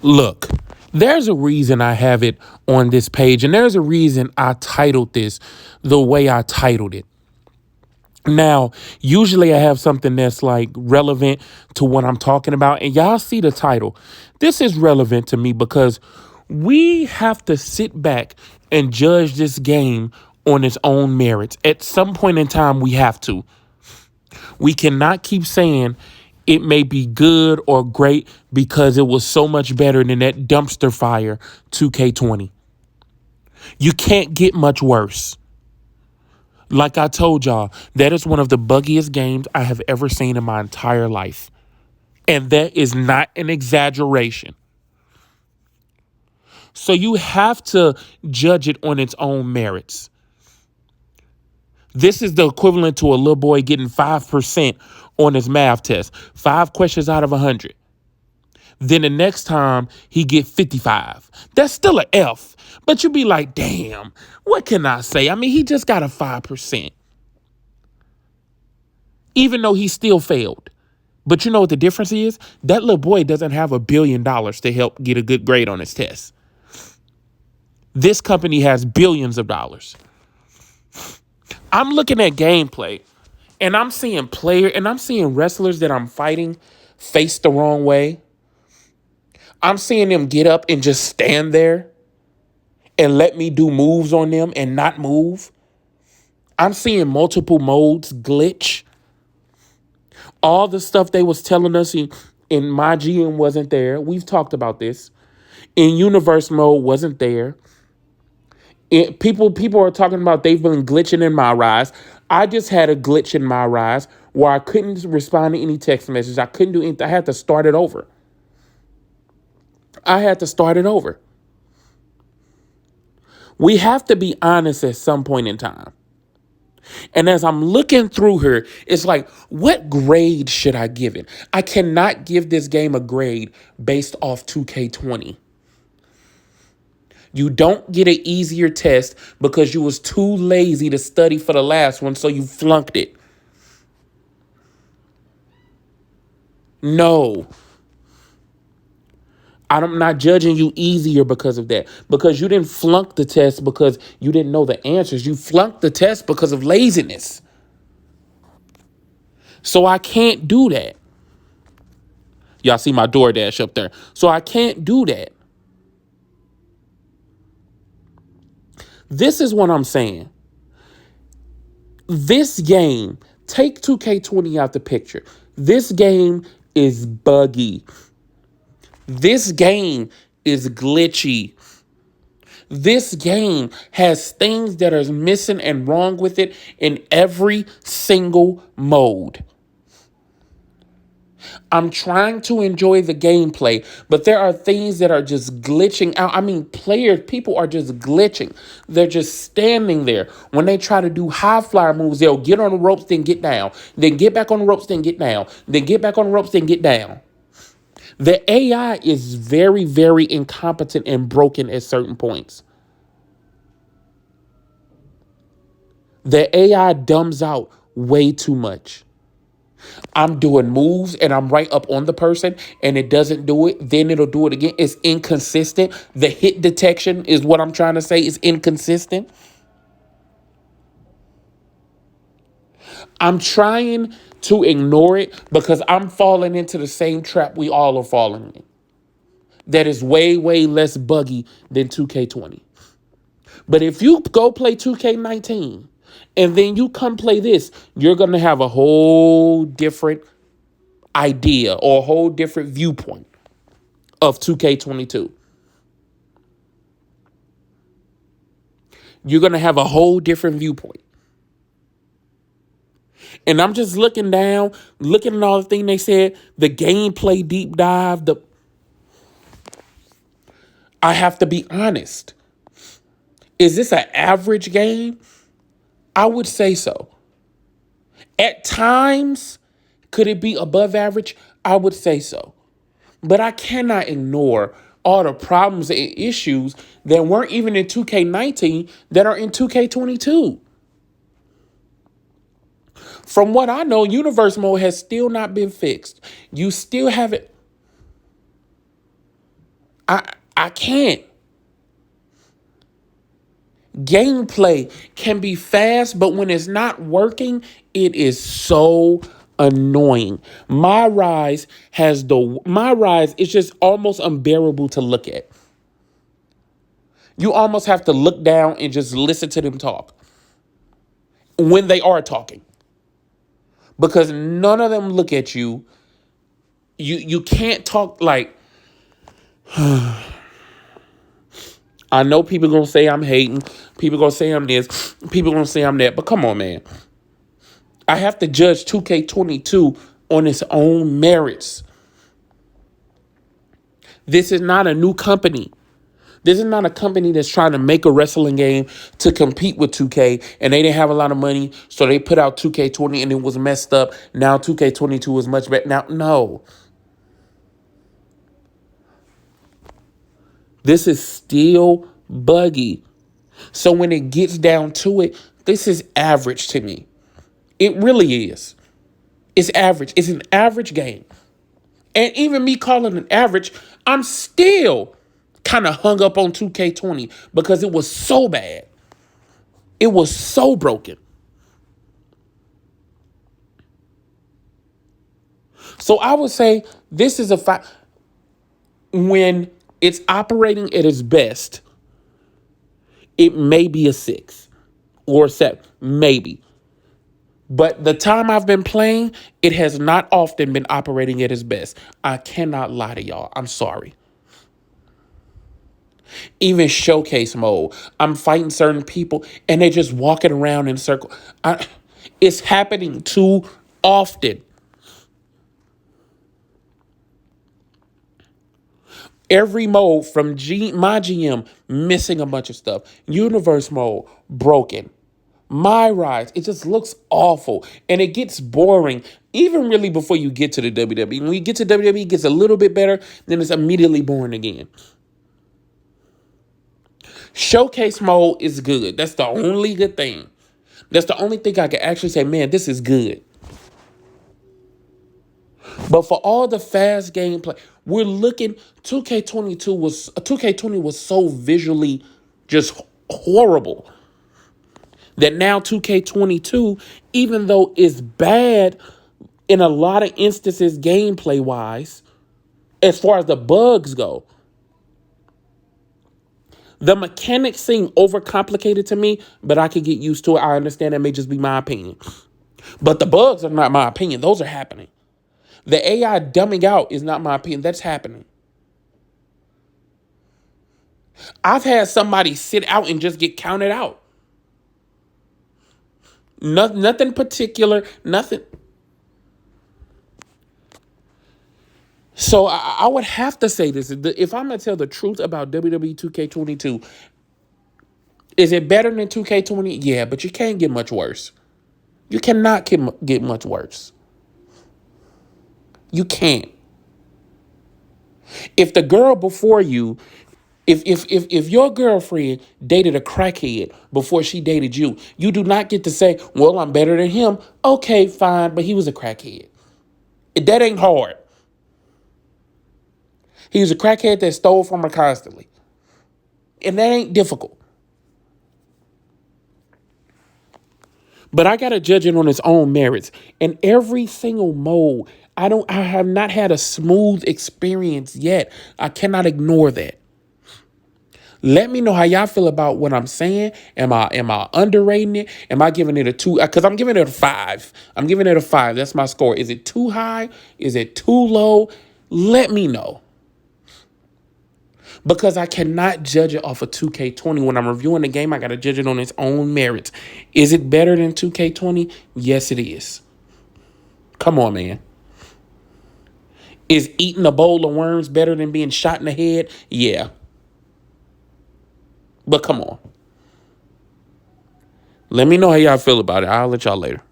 Look, there's a reason I have it on this page, and there's a reason I titled this the way I titled it. Now, usually I have something that's like relevant to what I'm talking about, and y'all see the title. This is relevant to me because we have to sit back and judge this game on its own merits. At some point in time, we have to. We cannot keep saying it may be good or great because it was so much better than that dumpster fire 2K20. You can't get much worse. Like I told y'all, that is one of the buggiest games I have ever seen in my entire life. And that is not an exaggeration. So you have to judge it on its own merits. This is the equivalent to a little boy getting 5% on his math test. 5 questions out of 100. Then the next time he get 55. That's still an F. But you be like, damn, what can I say? I mean, he just got a 5%. Even though he still failed. But you know what the difference is? That little boy doesn't have $1 billion to help get a good grade on his test. This company has billions of dollars. I'm looking at gameplay and I'm seeing wrestlers that I'm fighting face the wrong way. I'm seeing them get up and just stand there and let me do moves on them and not move. I'm seeing multiple modes glitch. All the stuff they was telling us in my GM wasn't there. We've talked about this. In universe mode wasn't there. People are talking about they've been glitching in my rise. I just had a glitch in my rise where I couldn't respond to any text messages. I couldn't do anything. I had to start it over. We have to be honest at some point in time. And as I'm looking through her, it's like, what grade should I give it? I cannot give this game a grade based off 2K20. You don't get an easier test because you was too lazy to study for the last one, so you flunked it. No. I'm not judging you easier because of that. Because you didn't flunk the test because you didn't know the answers. You flunked the test because of laziness. So I can't do that. Y'all see my DoorDash up there. So I can't do that. This is what I'm saying. This game, take 2K20 out the picture. This game is buggy. This game is glitchy. This game has things that are missing and wrong with it in every single mode. I'm trying to enjoy the gameplay, but there are things that are just glitching out. I mean, people are just glitching. They're just standing there. When they try to do high flyer moves, they'll get on the ropes, then get down. Then get back on the ropes, then get down. Then get back on the ropes, then get down. The AI is very, very incompetent and broken at certain points. The AI dumbs out way too much. I'm doing moves and I'm right up on the person and it doesn't do it. Then it'll do it again. It's inconsistent. The hit detection is what I'm trying to say is inconsistent. I'm trying to ignore it because I'm falling into the same trap we all are falling in. That is way, way less buggy than 2K20. But if you go play 2K19 and then you come play this, you're going to have a whole different idea or a whole different viewpoint of 2K22. You're going to have a whole different viewpoint. And I'm just looking down, looking at all the things they said, the gameplay deep dive, I have to be honest. Is this an average game? I would say so. At times, could it be above average? I would say so. But I cannot ignore all the problems and issues that weren't even in 2K19 that are in 2K22. From what I know, universe mode has still not been fixed. You still haven't. I can't. Gameplay can be fast, but when it's not working, it is so annoying. My rise is just almost unbearable to look at. You almost have to look down and just listen to them talk when they are talking. Because none of them look at you. You can't talk like I know people gonna say I'm hating. People gonna say I'm this. People gonna say I'm that. But come on, man. I have to judge 2K22 on its own merits. This is not a new company. This is not a company that's trying to make a wrestling game to compete with 2K, and they didn't have a lot of money, so they put out 2K20 and it was messed up. Now 2K22 is much better. Now, no. This is still buggy. So when it gets down to it, this is average to me. It really is. It's average. It's an average game. And even me calling it average, I'm still kind of hung up on 2K20 because it was so bad. It was so broken. So I would say this is a fact. When it's operating at its best, it may be a 6 or a 7, maybe. But the time I've been playing, it has not often been operating at its best. I cannot lie to y'all. I'm sorry. Even showcase mode, I'm fighting certain people and they're just walking around in circles. It's happening too often. Every mode from my GM missing a bunch of stuff. Universe mode broken. My rise, it just looks awful and it gets boring even really before you get to the WWE. When you get to WWE, it gets a little bit better, then it's immediately boring again. Showcase mode is good. That's the only good thing. That's the only thing I can actually say, man, this is good. But for all the fast gameplay, we're looking 2K20 was so visually just horrible that now 2K22, even though it's bad in a lot of instances gameplay wise, as far as the bugs go, the mechanics seem overcomplicated to me, but I can get used to it. I understand that may just be my opinion. But the bugs are not my opinion. Those are happening. The AI dumbing out is not my opinion. That's happening. I've had somebody sit out and just get counted out. Nothing particular, nothing. So I would have to say this. If I'm going to tell the truth about WWE 2K22, is it better than 2K20? Yeah, but you can't get much worse. You cannot get much worse. You can't. If the girl before you, if your girlfriend dated a crackhead before she dated you, you do not get to say, well, I'm better than him. Okay, fine, but he was a crackhead. That ain't hard. He was a crackhead that stole from her constantly. And that ain't difficult. But I gotta judge it on its own merits. And every single mode, I have not had a smooth experience yet. I cannot ignore that. Let me know how y'all feel about what I'm saying. Am I underrating it? Am I giving it a 2? Because I'm giving it a 5. I'm giving it a 5. That's my score. Is it too high? Is it too low? Let me know. Because I cannot judge it off of 2K20. When I'm reviewing the game, I got to judge it on its own merits. Is it better than 2K20? Yes, it is. Come on, man. Is eating a bowl of worms better than being shot in the head? Yeah. But come on. Let me know how y'all feel about it. I'll let y'all later.